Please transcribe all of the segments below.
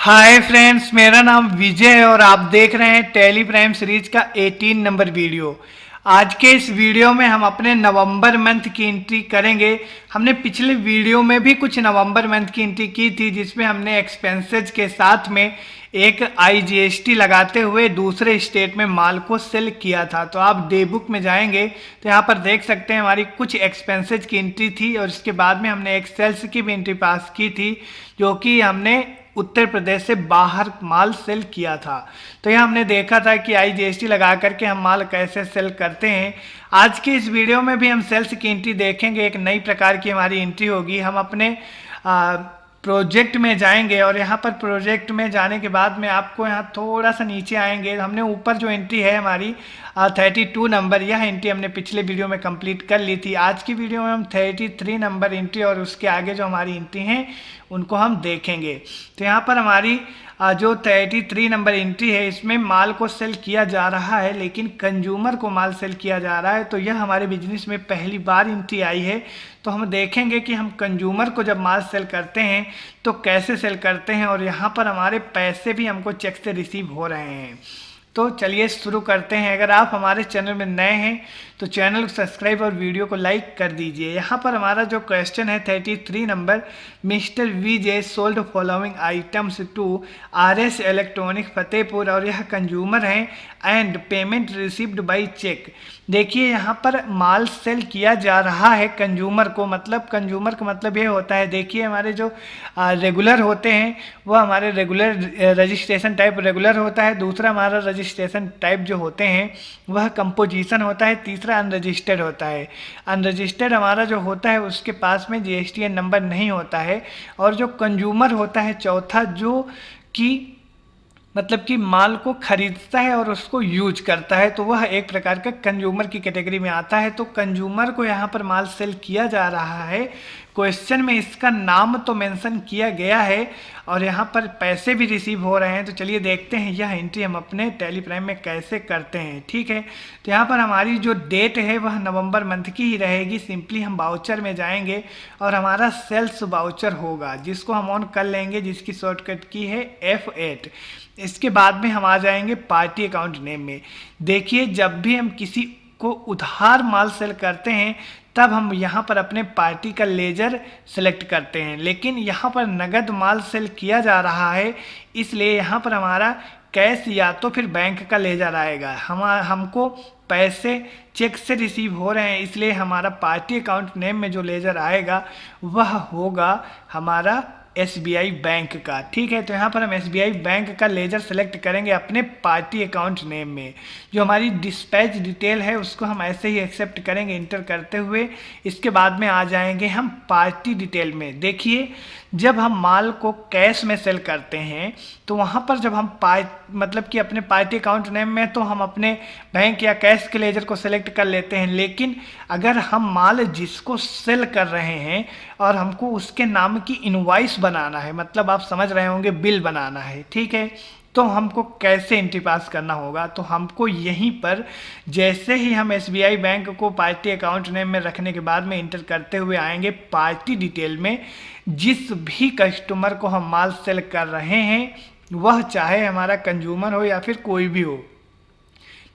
Hi friends, मेरा नाम विजय है और आप देख रहे हैं टेली प्राइम सीरीज का 18 नंबर वीडियो। आज के इस वीडियो में हम अपने नवंबर मंथ की एंट्री करेंगे। हमने पिछले वीडियो में भी कुछ नवंबर मंथ की एंट्री की थी, जिसमें हमने एक्सपेंसेस के साथ में एक IGST लगाते हुए दूसरे स्टेट में माल को सेल किया था। तो आप डे बुक में जाएंगे तो यहाँ पर देख सकते हैं हमारी कुछ एक्सपेंसेस की एंट्री थी और इसके बाद में हमने एक सेल्स की भी एंट्री पास की थी, जो कि हमने उत्तर प्रदेश से बाहर माल सेल किया था। तो यहाँ हमने देखा था कि IGST लगा करके हम माल कैसे सेल करते हैं। आज की इस वीडियो में भी हम सेल्स की एंट्री देखेंगे। एक नई प्रकार की हमारी एंट्री होगी। हम अपने प्रोजेक्ट में जाएंगे और यहाँ पर प्रोजेक्ट में जाने के बाद में आपको यहाँ थोड़ा सा नीचे आएंगे। हमने ऊपर जो एंट्री है हमारी 32 नंबर, यह एंट्री हमने पिछले वीडियो में कंप्लीट कर ली थी। आज की वीडियो में हम 33 नंबर एंट्री और उसके आगे जो हमारी एंट्री हैं उनको हम देखेंगे। तो यहाँ पर हमारी जो 33 नंबर एंट्री है, इसमें माल को सेल किया जा रहा है, लेकिन कंज्यूमर को माल सेल किया जा रहा है। तो यह हमारे बिजनेस में पहली बार एंट्री आई है। तो हम देखेंगे कि हम कंज्यूमर को जब माल सेल करते हैं तो कैसे सेल करते हैं, और यहाँ पर हमारे पैसे भी हमको चेक से रिसीव हो रहे हैं। तो चलिए शुरू करते हैं। अगर आप हमारे चैनल में नए हैं तो चैनल को सब्सक्राइब और वीडियो को लाइक कर दीजिए। यहाँ पर हमारा जो क्वेश्चन है 33 number, mister Vijay sold following items to RS electronic Fatehpur, और यह कंज्यूमर है and payment received by cheque. देखिए यहाँ पर माल सेल किया जा रहा है कंज्यूमर को, मतलब कंज्यूमर का मतलब ये होता है, देखिए हमारे जो रेगुलर होते हैं वह हमारे रेगुलर रजिस्ट्रेशन टाइप रेगुलर होता है। दूसरा हमारा रजिस्ट्रेशन टाइप जो होते हैं वह कंपोजिशन होता है। तीसरा अनरजिस्टर्ड होता है। अनरजिस्टर्ड हमारा जो होता है उसके पास में GSTN नंबर नहीं होता है। और जो कंज्यूमर होता है चौथा, जो कि मतलब कि माल को खरीदता है और उसको यूज करता है, तो वह एक प्रकार का कंज्यूमर की कैटेगरी में आता है। तो कंज्यूमर को यहाँ पर माल सेल किया जा रहा है। क्वेश्चन में इसका नाम तो मेंशन किया गया है और यहाँ पर पैसे भी रिसीव हो रहे हैं। तो चलिए देखते हैं यह एंट्री हम अपने टेली प्राइम में कैसे करते हैं। ठीक है, तो यहाँ पर हमारी जो डेट है वह नवंबर मंथ की ही रहेगी। सिंपली हम बाउचर में जाएंगे और हमारा सेल्स बाउचर होगा, जिसको हम ऑन कर लेंगे, जिसकी शॉर्टकट की है F8। इसके बाद में हम आ जाएंगे पार्टी अकाउंट नेम में। देखिए जब भी हम किसी को उधार माल सेल करते हैं तब हम यहाँ पर अपने पार्टी का लेजर सेलेक्ट करते हैं, लेकिन यहाँ पर नगद माल सेल किया जा रहा है, इसलिए यहाँ पर हमारा कैश या तो फिर बैंक का लेजर आएगा। हमको पैसे चेक से रिसीव हो रहे हैं, इसलिए हमारा पार्टी अकाउंट नेम में जो लेजर आएगा वह होगा हमारा SBI बैंक का। ठीक है, तो यहाँ पर हम SBI बैंक का लेजर सेलेक्ट करेंगे अपने पार्टी अकाउंट नेम में। जो हमारी डिस्पैच डिटेल है उसको हम ऐसे ही एक्सेप्ट करेंगे इंटर करते हुए। इसके बाद में आ जाएंगे हम पार्टी डिटेल में। देखिए जब हम माल को कैश में सेल करते हैं तो वहाँ पर जब हम मतलब कि अपने पार्टी अकाउंट नेम में तो हम अपने बैंक या कैश के लेजर को सेलेक्ट कर लेते हैं, लेकिन अगर हम माल जिसको सेल कर रहे हैं और हमको उसके नाम की इनवॉइस बनाना है, मतलब आप समझ रहे होंगे बिल बनाना है, ठीक है, तो हमको कैसे एंट्री पास करना होगा। तो हमको यहीं पर जैसे ही हम SBI बैंक को पार्टी अकाउंट नेम में रखने के बाद में इंटर करते हुए आएंगे पार्टी डिटेल में, जिस भी कस्टमर को हम माल सेल कर रहे हैं, वह चाहे हमारा कंज्यूमर हो या फिर कोई भी हो,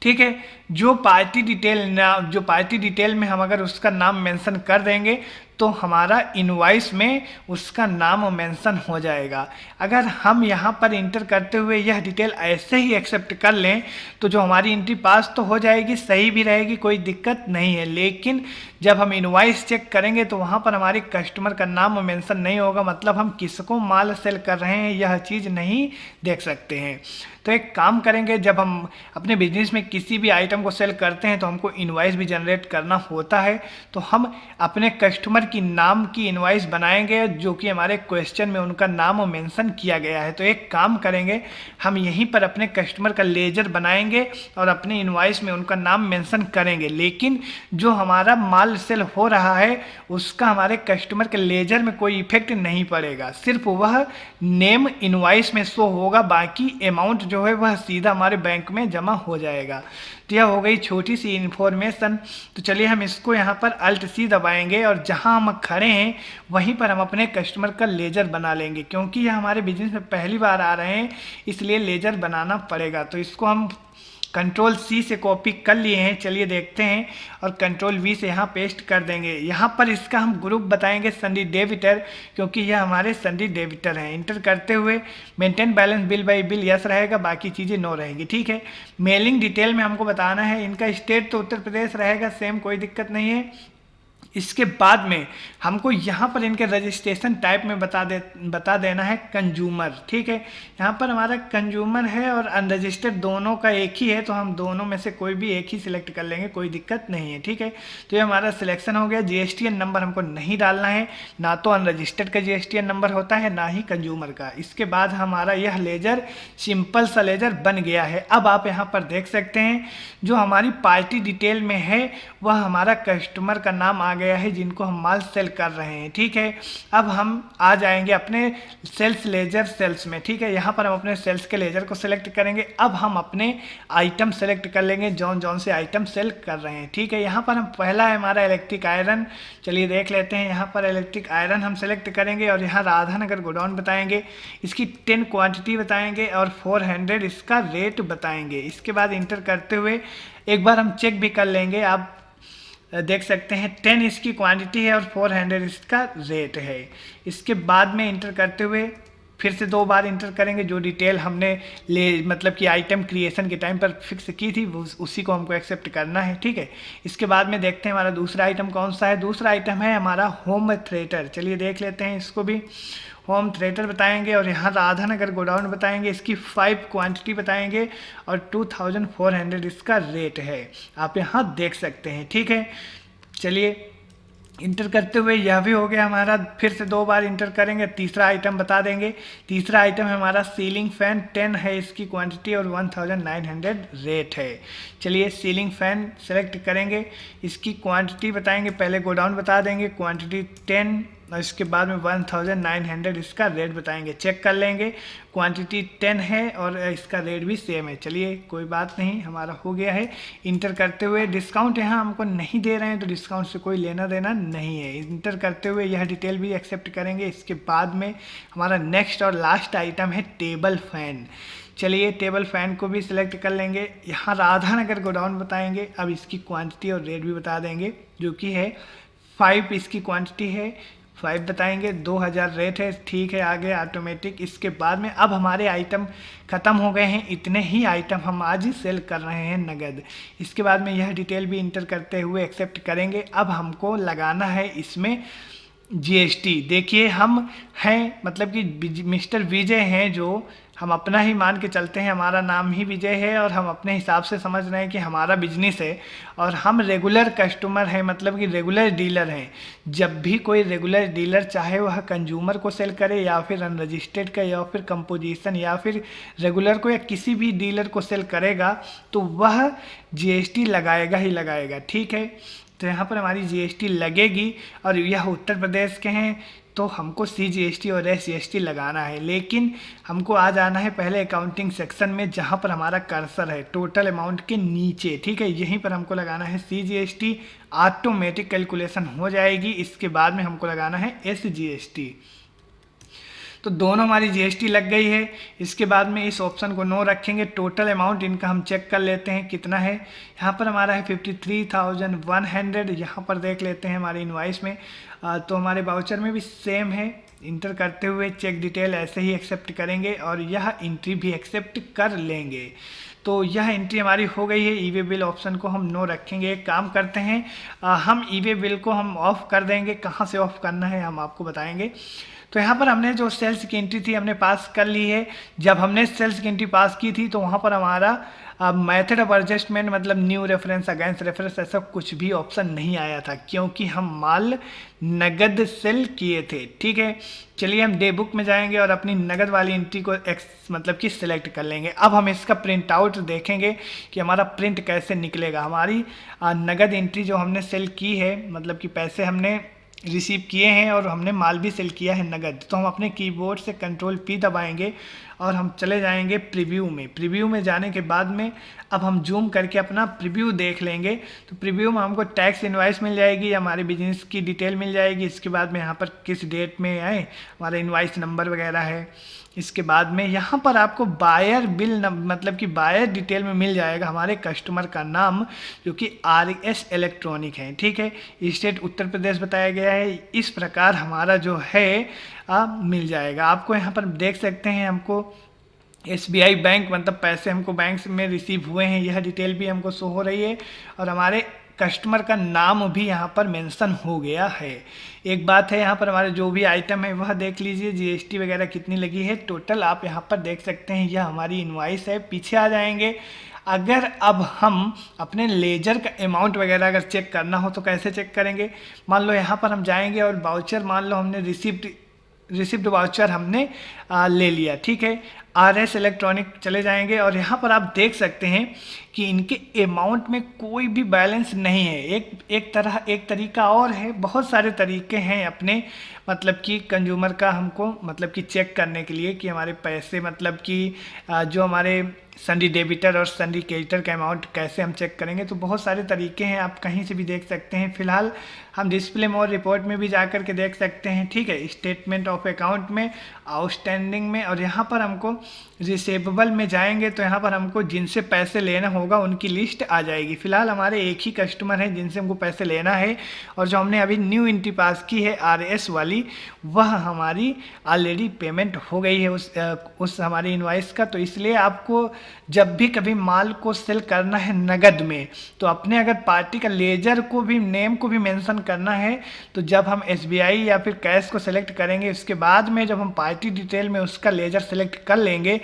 ठीक है, जो पार्टी डिटेल में हम अगर उसका नाम मेंशन कर देंगे तो हमारा इनवॉइस में उसका नाम मेंशन हो जाएगा। अगर हम यहाँ पर इंटर करते हुए यह डिटेल ऐसे ही एक्सेप्ट कर लें तो जो हमारी एंट्री पास तो हो जाएगी, सही भी रहेगी, कोई दिक्कत नहीं है, लेकिन जब हम इनवॉइस चेक करेंगे तो वहाँ पर हमारे कस्टमर का नाम मेंशन नहीं होगा, मतलब हम किसको माल सेल कर रहे हैं यह चीज़ नहीं देख सकते हैं। तो एक काम करेंगे, जब हम अपने बिजनेस में किसी भी आइटम को सेल करते हैं तो हमको इनवॉइस भी जनरेट करना होता है। तो हम अपने कस्टमर की नाम की इनवॉइस बनाएंगे जो कि हमारे क्वेश्चन में उनका नाम मेंशन किया गया है। तो एक काम करेंगे, हम यहीं पर अपने कस्टमर का लेजर बनाएंगे और अपने इनवॉइस में उनका नाम मेंशन करेंगे, लेकिन जो हमारा माल सेल हो रहा है उसका हमारे कस्टमर के लेजर में कोई इफेक्ट नहीं पड़ेगा, सिर्फ वह नेम इनवॉइस में शो होगा, बाकी अमाउंट जो है वह सीधा हमारे बैंक में जमा हो जाएगा। तो यह हो गई छोटी सी इन्फॉर्मेशन। तो चलिए हम इसको यहाँ पर अल्ट सी दबाएंगे और जहाँ हम खड़े हैं वहीं पर हम अपने कस्टमर का लेजर बना लेंगे, क्योंकि यह हमारे बिजनेस में पहली बार आ रहे हैं इसलिए लेजर बनाना पड़ेगा। तो इसको हम कंट्रोल सी से कॉपी कर लिए हैं, चलिए देखते हैं, और कंट्रोल वी से यहाँ पेस्ट कर देंगे। यहाँ पर इसका हम ग्रुप बताएंगे सन्डी डेबिटर, क्योंकि यह हमारे सन्डी डेबिटर हैं। इंटर करते हुए maintain balance bill by bill yes रहेगा, बाकी चीज़ें नो रहेंगी, ठीक है। मेलिंग डिटेल में हमको बताना है, इनका स्टेट तो उत्तर प्रदेश रहेगा, सेम, कोई दिक्कत नहीं है। इसके बाद में हमको यहाँ पर इनके रजिस्ट्रेशन टाइप में बता देना है कंज्यूमर, ठीक है। यहाँ पर हमारा कंज्यूमर है और अनरजिस्टर्ड दोनों का एक ही है, तो हम दोनों में से कोई भी एक ही सिलेक्ट कर लेंगे, कोई दिक्कत नहीं है, ठीक है। तो ये हमारा सिलेक्शन हो गया। जीएसटीएन नंबर हमको नहीं डालना है, ना तो अनरजिस्टर्ड का जीएसटीएन नंबर होता है ना ही कंज्यूमर का। इसके बाद हमारा यह लेजर सिंपल सा लेजर बन गया है। अब आप यहाँ पर देख सकते हैं जो हमारी पार्टी डिटेल में है वह हमारा कस्टमर का नाम आ गया है जिनको हम माल सेल कर रहे हैं, ठीक है। अब हम आ जाएंगे अपने सेल्स लेजर सेल्स में, ठीक है। यहाँ पर हम अपने सेल्स के लेजर को सिलेक्ट करेंगे। अब हम अपने आइटम सेलेक्ट कर लेंगे जौन जौन से आइटम सेल कर रहे हैं, ठीक है। यहाँ पर हम पहला है हमारा इलेक्ट्रिक आयरन, चलिए देख लेते हैं। यहाँ पर इलेक्ट्रिक आयरन हम सेलेक्ट करेंगे और यहाँ राधानगर गोडाउन बताएंगे, इसकी 10 क्वांटिटी बताएंगे और 400 इसका रेट बताएंगे। इसके बाद इंटर करते हुए एक बार हम चेक भी कर लेंगे, आप देख सकते हैं 10 इसकी क्वांटिटी है और 400 इसका रेट है। इसके बाद में इंटर करते हुए फिर से 2 बार इंटर करेंगे, जो डिटेल हमने मतलब कि आइटम क्रिएशन के टाइम पर फिक्स की थी उसी को हमको एक्सेप्ट करना है, ठीक है। इसके बाद में देखते हैं हमारा दूसरा आइटम कौन सा है। दूसरा आइटम है हमारा होम थिएटर, चलिए देख लेते हैं इसको भी। होम थिएटर बताएंगे और यहाँ राधानगर गोडाउन बताएंगे, इसकी 5 क्वांटिटी बताएंगे और 2400 इसका रेट है, आप यहाँ देख सकते हैं, ठीक है। चलिए इंटर करते हुए यह भी हो गया हमारा। फिर से 2 बार इंटर करेंगे, तीसरा आइटम बता देंगे। तीसरा आइटम है हमारा सीलिंग फैन, 10 है इसकी क्वांटिटी और 1900 रेट है। चलिए सीलिंग फैन सेलेक्ट करेंगे, इसकी क्वांटिटी बताएंगे, पहले गोडाउन बता देंगे, क्वांटिटी 10 और इसके बाद में 1900 इसका रेट बताएंगे। चेक कर लेंगे, क्वांटिटी 10 है और इसका रेट भी सेम है। चलिए कोई बात नहीं, हमारा हो गया है। इंटर करते हुए डिस्काउंट यहाँ हमको नहीं दे रहे हैं तो डिस्काउंट से कोई लेना देना नहीं है। इंटर करते हुए यह डिटेल भी एक्सेप्ट करेंगे। इसके बाद में हमारा नेक्स्ट और लास्ट आइटम है टेबल फैन। चलिए टेबल फैन को भी सिलेक्ट कर लेंगे, यहाँ राधानगर गोडाउन बताएंगे, अब इसकी क्वांटिटी और रेट भी बता देंगे, जो कि है 5 इसकी क्वांटिटी है, 5 बताएंगे, 2000 रेट है, ठीक है। आगे ऑटोमेटिक। इसके बाद में अब हमारे आइटम ख़त्म हो गए हैं, इतने ही आइटम हम आज ही सेल कर रहे हैं नगद। इसके बाद में यह डिटेल भी इंटर करते हुए एक्सेप्ट करेंगे। अब हमको लगाना है इसमें जीएसटी। देखिए हम हैं मतलब कि मिस्टर विजय हैं, जो हम अपना ही मान के चलते हैं, हमारा नाम ही विजय है और हम अपने हिसाब से समझ रहे हैं कि हमारा बिजनेस है और हम रेगुलर कस्टमर हैं, मतलब कि रेगुलर डीलर हैं। जब भी कोई रेगुलर डीलर चाहे वह कंज्यूमर को सेल करे या फिर अनरजिस्टर्ड का या फिर कंपोजिशन या फिर रेगुलर को या किसी भी डीलर को सेल करेगा तो वह जीएसटी लगाएगा ही लगाएगा, ठीक है। तो यहाँ पर हमारी जीएसटी लगेगी और यह उत्तर प्रदेश के हैं तो हमको CGST और SGST लगाना है। लेकिन हमको आ जाना है पहले अकाउंटिंग सेक्शन में जहाँ पर हमारा कर्सर है टोटल अमाउंट के नीचे, ठीक है। यहीं पर हमको लगाना है CGST, ऑटोमेटिक कैलकुलेशन हो जाएगी। इसके बाद में हमको लगाना है SGST। तो दोनों हमारी जीएसटी लग गई है। इसके बाद में इस ऑप्शन को नो रखेंगे। टोटल अमाउंट इनका हम चेक कर लेते हैं कितना है। यहाँ पर हमारा है 53,100। यहाँ पर देख लेते हैं हमारे इनवाइस में, तो हमारे वाउचर में भी सेम है। इंटर करते हुए चेक डिटेल ऐसे ही एक्सेप्ट करेंगे और यह एंट्री भी एक्सेप्ट कर लेंगे। तो यह एंट्री हमारी हो गई है। ई वे बिल ऑप्शन को हम नो रखेंगे। एक काम करते हैं, हम ई वे बिल को हम ऑफ कर देंगे। कहाँ से ऑफ करना है हम आपको बताएंगे। तो यहाँ पर हमने जो सेल्स की एंट्री थी हमने पास कर ली है। जब हमने सेल्स की एंट्री पास की थी तो वहाँ पर हमारा मेथड ऑफ एडजस्टमेंट मतलब न्यू रेफरेंस अगेंस्ट रेफरेंस ऐसा कुछ भी ऑप्शन नहीं आया था, क्योंकि हम माल नगद सेल किए थे, ठीक है। चलिए हम डे बुक में जाएंगे और अपनी नगद वाली एंट्री को मतलब कि सिलेक्ट कर लेंगे। अब हम इसका प्रिंट आउट देखेंगे कि हमारा प्रिंट कैसे निकलेगा। हमारी नगद एंट्री जो हमने सेल की है, मतलब कि पैसे हमने रिसीव किए हैं और हमने माल भी सेल किया है नगद। तो हम अपने कीबोर्ड से कंट्रोल P दबाएंगे और हम चले जाएंगे प्रीव्यू में। प्रीव्यू में जाने के बाद में अब हम जूम करके अपना प्रीव्यू देख लेंगे। तो प्रीव्यू में हमको टैक्स इनवाइस मिल जाएगी, हमारे बिजनेस की डिटेल मिल जाएगी। इसके बाद में यहाँ पर किस डेट में आए, हमारा इनवाइस नंबर वगैरह है। इसके बाद में यहाँ पर आपको बायर बिल मतलब कि बायर डिटेल में मिल जाएगा हमारे कस्टमर का नाम, जो कि RS इलेक्ट्रॉनिक है, ठीक है। स्टेट उत्तर प्रदेश बताया गया है। इस प्रकार हमारा जो है मिल जाएगा आपको। यहाँ पर देख सकते हैं हमको SBI बैंक मतलब पैसे हमको बैंक में रिसीव हुए हैं, यह डिटेल भी हमको शो हो रही है और हमारे कस्टमर का नाम भी यहाँ पर मेंशन हो गया है। एक बात है, यहाँ पर हमारे जो भी आइटम है वह देख लीजिए, GST वगैरह कितनी लगी है टोटल आप यहाँ पर देख सकते हैं। यह हमारी इनवाइस है। पीछे आ जाएंगे। अगर अब हम अपने लेजर का अमाउंट वगैरह अगर चेक करना हो तो कैसे चेक करेंगे। मान लो यहाँ पर हम जाएंगे और वाउचर, मान लो हमने रिसिप्ट वाउचर हमने ले लिया, ठीक है। RS इलेक्ट्रॉनिक चले जाएंगे और यहाँ पर आप देख सकते हैं कि इनके अमाउंट में कोई भी बैलेंस नहीं है। एक तरीका और है, बहुत सारे तरीके हैं अपने मतलब कि कंज्यूमर का हमको मतलब कि चेक करने के लिए कि हमारे पैसे मतलब कि जो हमारे सन्डी डेबिटर और सन्डी क्रेडिटर का अमाउंट कैसे हम चेक करेंगे। तो बहुत सारे तरीके हैं, आप कहीं से भी देख सकते हैं। फिलहाल हम डिस्प्ले मोर रिपोर्ट में भी जा कर के देख सकते हैं, ठीक है। स्टेटमेंट ऑफ अकाउंट में, आउटस्टैंडिंग में, और यहाँ पर हमको रिसेवेबल में जाएंगे तो यहाँ पर हमको जिनसे पैसे लेना होगा उनकी लिस्ट आ जाएगी। फिलहाल हमारे एक ही कस्टमर है जिनसे हमको पैसे लेना है और जो हमने अभी न्यू एंट्री पास की है RS वाली, वह हमारी ऑलरेडी पेमेंट हो गई है उस हमारी इनवाइस का। तो इसलिए आपको जब भी कभी माल को सेल करना है नगद में, तो अपने अगर पार्टी का लेजर को भी, नेम को भी मेंशन करना है, तो जब हम SBI या फिर कैश को सेलेक्ट करेंगे, उसके बाद में जब हम पार्टी डिटेल में उसका लेजर सेलेक्ट कर लेंगे,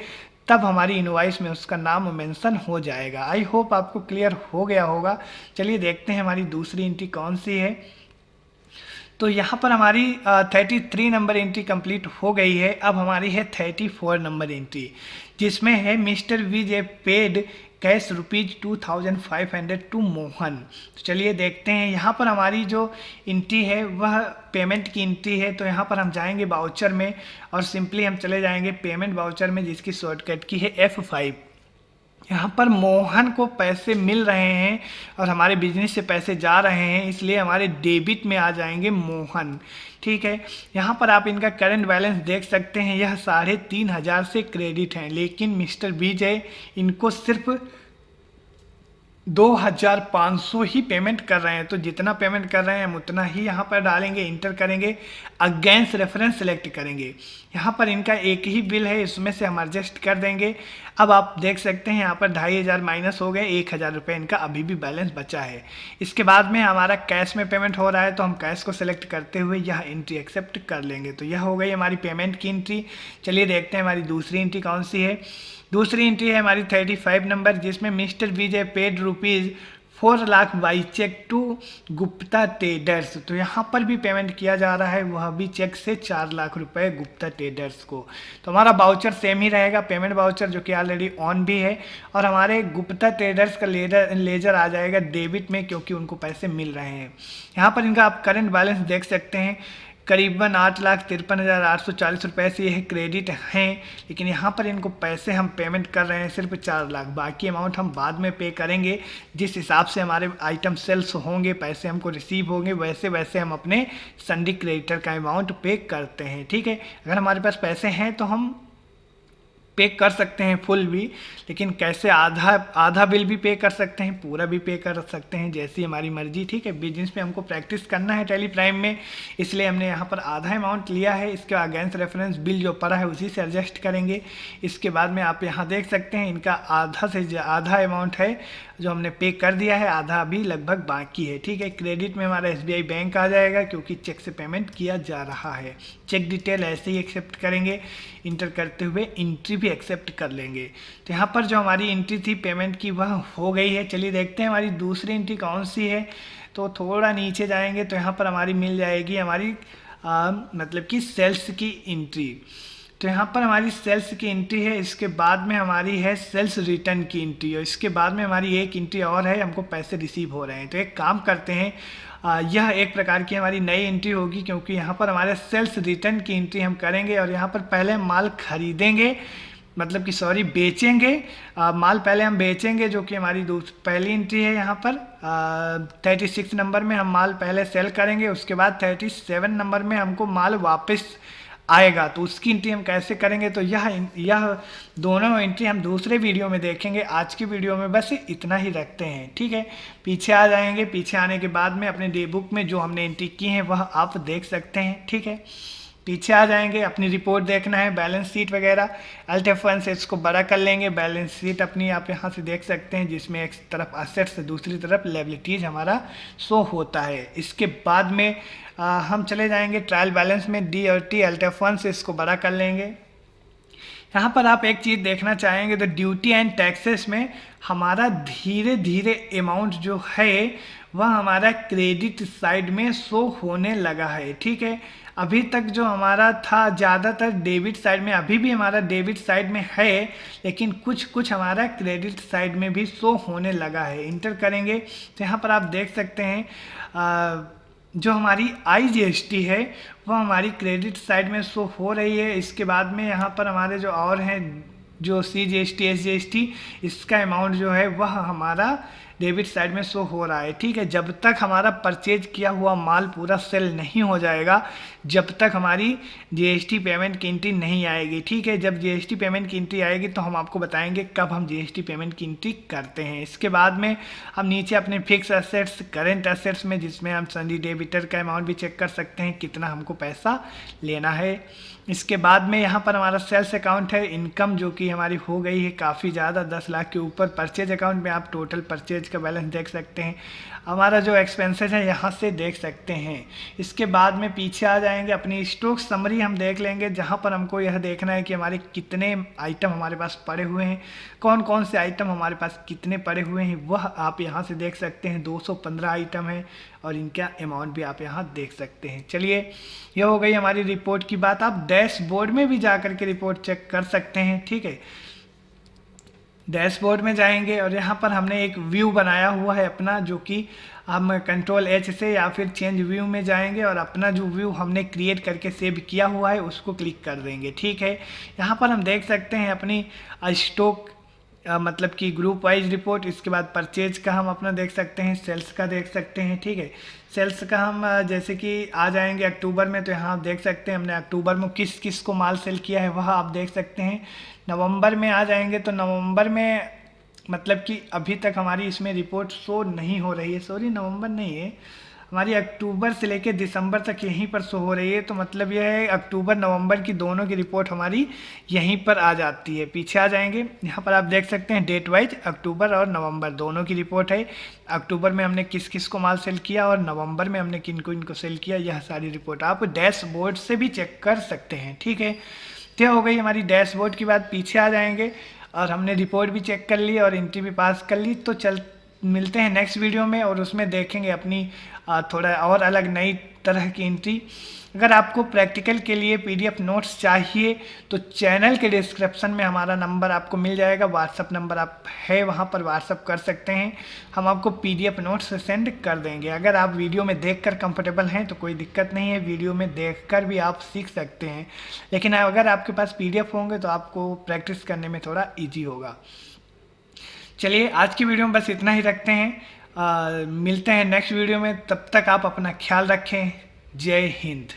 तब हमारी इनवाइस में उसका नाम मेंशन हो जाएगा। आई होप आपको क्लियर हो गया होगा। चलिए देखते हैं हमारी दूसरी एंट्री कौन सी है। तो यहाँ पर हमारी 33 नंबर एंट्री कंप्लीट हो गई है। अब हमारी है 34 नंबर एंट्री, जिसमें है mister Vijay paid cash ₹2500 to Mohan. तो चलिए देखते हैं। यहाँ पर हमारी जो एंट्री है वह पेमेंट की एंट्री है। तो यहाँ पर हम जाएंगे वाउचर में और सिंपली हम चले जाएंगे पेमेंट वाउचर में, जिसकी शॉर्टकट की है F5। यहाँ पर मोहन को पैसे मिल रहे हैं और हमारे बिजनेस से पैसे जा रहे हैं, इसलिए हमारे डेबिट में आ जाएंगे मोहन, ठीक है। यहाँ पर आप इनका करंट बैलेंस देख सकते हैं, यह 3500 से क्रेडिट हैं, लेकिन मिस्टर विजय इनको सिर्फ 2500 ही पेमेंट कर रहे हैं। तो जितना पेमेंट कर रहे हैं हम उतना ही यहाँ पर डालेंगे, इंटर करेंगे, अगेंस्ट रेफरेंस सेलेक्ट करेंगे। यहाँ पर इनका एक ही बिल है, इसमें से हम एडजस्ट कर देंगे। अब आप देख सकते हैं यहाँ पर 2500 माइनस हो गए, 1000 रुपये इनका अभी भी बैलेंस बचा है। इसके बाद में हमारा कैश में पेमेंट हो रहा है, तो हम कैश को सिलेक्ट करते हुए यह एंट्री एक्सेप्ट कर लेंगे। तो यह हो गई हमारी पेमेंट की एंट्री। चलिए देखते हैं हमारी दूसरी एंट्री कौन सी है। दूसरी एंट्री है हमारी 35 नंबर, जिसमें mister Vijay paid ₹4 lakh by cheque to Gupta traders. तो यहाँ पर भी पेमेंट किया जा रहा है, वह भी चेक से 4 लाख रुपए गुप्ता ट्रेडर्स को। तो हमारा बाउचर सेम ही रहेगा, पेमेंट बाउचर, जो कि ऑलरेडी ऑन भी है, और हमारे गुप्ता ट्रेडर्स का लेजर आ जाएगा डेबिट में, क्योंकि उनको पैसे मिल रहे हैं। यहाँ पर इनका आप करंट बैलेंस देख सकते हैं, करीबन 8,53,840 रुपये से यह क्रेडिट हैं, लेकिन यहाँ पर इनको पैसे हम पेमेंट कर रहे हैं सिर्फ 4 लाख। बाकी अमाउंट हम बाद में पे करेंगे, जिस हिसाब से हमारे आइटम सेल्स होंगे, पैसे हमको रिसीव होंगे, वैसे वैसे हम अपने सन्डी क्रेडिटर का अमाउंट पे करते हैं, ठीक है। अगर हमारे पास पैसे हैं तो हम पे कर सकते हैं फुल भी, लेकिन कैसे आधा बिल भी पे कर सकते हैं, पूरा भी पे कर सकते हैं, जैसी हमारी मर्जी, ठीक है। बिजनेस में हमको प्रैक्टिस करना है टैली प्राइम में, इसलिए हमने यहाँ पर आधा अमाउंट लिया है। इसके अगेंस्ट रेफरेंस बिल जो पड़ा है उसी से एडजस्ट करेंगे। इसके बाद में आप यहाँ देख सकते हैं इनका आधा अमाउंट है जो हमने पे कर दिया है, आधा अभी लगभग बाकी है, ठीक है। क्रेडिट में हमारा SBI बैंक आ जाएगा, क्योंकि चेक से पेमेंट किया जा रहा है। चेक डिटेल ऐसे ही एक्सेप्ट करेंगे, इंटर करते हुए एंट्री भी एक्सेप्ट कर लेंगे। तो यहाँ पर जो हमारी एंट्री थी पेमेंट की वह हो गई है। चलिए देखते हैं हमारी दूसरी एंट्री कौन सी है। तो थोड़ा नीचे जाएंगे तो यहाँ पर हमारी मिल जाएगी हमारी मतलब कि सेल्स की एंट्री। तो यहाँ पर हमारी सेल्स की एंट्री है, इसके बाद में हमारी है सेल्स रिटर्न की एंट्री, और इसके बाद में हमारी एक एंट्री और है, हमको पैसे रिसीव हो रहे हैं। तो एक काम करते हैं, यह एक प्रकार की हमारी नई एंट्री होगी, क्योंकि यहाँ पर हमारे सेल्स रिटर्न की एंट्री हम करेंगे और यहाँ पर पहले माल खरीदेंगे, मतलब कि सॉरी बेचेंगे, माल पहले हम बेचेंगे, जो कि हमारी पहली एंट्री है। यहाँ पर 36 नंबर में हम माल पहले सेल करेंगे, उसके बाद 37 नंबर में हमको माल वापस आएगा। तो उसकी एंट्री हम कैसे करेंगे, तो यह दोनों एंट्री हम दूसरे वीडियो में देखेंगे। आज की वीडियो में बस इतना ही रखते हैं, ठीक है। पीछे आ जाएंगे, पीछे आने के बाद में अपने डे बुक में जो हमने एंट्री की है वह आप देख सकते हैं, ठीक है। पीछे आ जाएंगे, अपनी रिपोर्ट देखना है, बैलेंस शीट वगैरह, अल्ट F1 से इसको बड़ा कर लेंगे। बैलेंस शीट अपनी आप यहाँ से देख सकते हैं, जिसमें एक तरफ असेट्स दूसरी तरफ लायबिलिटीज हमारा शो होता है। इसके बाद में हम चले जाएंगे ट्रायल बैलेंस में, डी और टी अल्ट F1 से इसको बड़ा कर लेंगे। यहाँ पर आप एक चीज़ देखना चाहेंगे तो ड्यूटी एंड टैक्सेस में हमारा धीरे धीरे अमाउंट जो है वह हमारा क्रेडिट साइड में शो होने लगा है, ठीक है। अभी तक जो हमारा था ज़्यादातर डेबिट साइड में, अभी भी हमारा डेबिट साइड में है, लेकिन कुछ हमारा क्रेडिट साइड में भी शो होने लगा है। इंटर करेंगे तो यहाँ पर आप देख सकते हैं जो हमारी IGST है वह हमारी क्रेडिट साइड में शो हो रही है। इसके बाद में यहाँ पर हमारे जो और हैं, जो CGST SGST, इसका अमाउंट जो है वह हमारा डेबिट साइड में शो हो रहा है, ठीक है। जब तक हमारा परचेज किया हुआ माल पूरा सेल नहीं हो जाएगा, जब तक हमारी GST पेमेंट की एंट्री नहीं आएगी, ठीक है। जब GST पेमेंट की एंट्री आएगी तो हम आपको बताएंगे कब हम GST पेमेंट की एंट्री करते हैं। इसके बाद में हम नीचे अपने फिक्स एसेट्स, करेंट एसेट्स में, जिसमें हम सन्डी डेबिटर का अमाउंट भी चेक कर सकते हैं, कितना हमको पैसा लेना है। इसके बाद में यहाँ पर हमारा सेल्स अकाउंट है, इनकम जो कि हमारी हो गई है काफ़ी ज़्यादा, 10 लाख के ऊपर। परचेज अकाउंट में आप टोटल परचेज का बैलेंस देख सकते हैं, हमारा जो एक्सपेंसेस है यहाँ से देख सकते हैं। इसके बाद में पीछे आ जाएंगे, अपनी स्टॉक समरी हम देख लेंगे, जहाँ पर हमको यह देखना है कि हमारे कितने आइटम हमारे पास पड़े हुए हैं, कौन कौन से आइटम हमारे पास कितने पड़े हुए हैं, वह आप यहाँ से देख सकते हैं। 215 आइटम है और इनका अमाउंट भी आप यहाँ देख सकते हैं। चलिए, यह हो गई हमारी रिपोर्ट की बात। आप डैशबोर्ड में भी जा करके रिपोर्ट चेक कर सकते हैं, ठीक है। डैशबोर्ड में जाएंगे और यहाँ पर हमने एक व्यू बनाया हुआ है अपना, जो कि हम Ctrl+H से या फिर चेंज व्यू में जाएंगे और अपना जो व्यू हमने क्रिएट करके सेव किया हुआ है उसको क्लिक कर देंगे, ठीक है। यहाँ पर हम देख सकते हैं अपनी स्टॉक मतलब कि ग्रुप वाइज रिपोर्ट। इसके बाद परचेज का हम अपना देख सकते हैं, सेल्स का देख सकते हैं, ठीक है। सेल्स का हम जैसे कि आ जाएंगे अक्टूबर में, तो यहाँ आप देख सकते हैं हमने अक्टूबर में किस किस को माल सेल किया है वह आप देख सकते हैं। नवंबर में आ जाएंगे तो नवंबर में मतलब कि अभी तक हमारी इसमें रिपोर्ट शो नहीं हो रही है, सॉरी नवंबर नहीं है, हमारी अक्टूबर से लेकर दिसंबर तक यहीं पर शो हो रही है। तो मतलब यह है अक्टूबर नवंबर की दोनों की रिपोर्ट हमारी यहीं पर आ जाती है। पीछे आ जाएंगे, यहाँ पर आप देख सकते हैं डेट वाइज अक्टूबर और नवंबर दोनों की रिपोर्ट है। अक्टूबर में हमने किस किस को माल सेल किया और नवंबर में हमने किन को इनको सेल किया, यह सारी रिपोर्ट आप डैशबोर्ड से भी चेक कर सकते हैं, ठीक है। तो हो गई हमारी डैशबोर्ड की बात। पीछे आ जाएंगे और हमने रिपोर्ट भी चेक कर ली और एंट्री भी पास कर ली। तो मिलते हैं नेक्स्ट वीडियो में और उसमें देखेंगे अपनी थोड़ा और अलग नई तरह की एंट्री। अगर आपको प्रैक्टिकल के लिए PDF नोट्स चाहिए तो चैनल के डिस्क्रिप्शन में हमारा नंबर आपको मिल जाएगा, व्हाट्सअप नंबर आप है वहाँ पर व्हाट्सअप कर सकते हैं, हम आपको PDF नोट्स सेंड कर देंगे। अगर आप वीडियो में देखकर कंफर्टेबल हैं तो कोई दिक्कत नहीं है, वीडियो में देखकर भी आप सीख सकते हैं, लेकिन अगर आपके पास PDF होंगे तो आपको प्रैक्टिस करने में थोड़ा ईजी होगा। चलिए, आज की वीडियो में बस इतना ही रखते हैं, मिलते हैं नेक्स्ट वीडियो में, तब तक आप अपना ख्याल रखें। जय हिंद।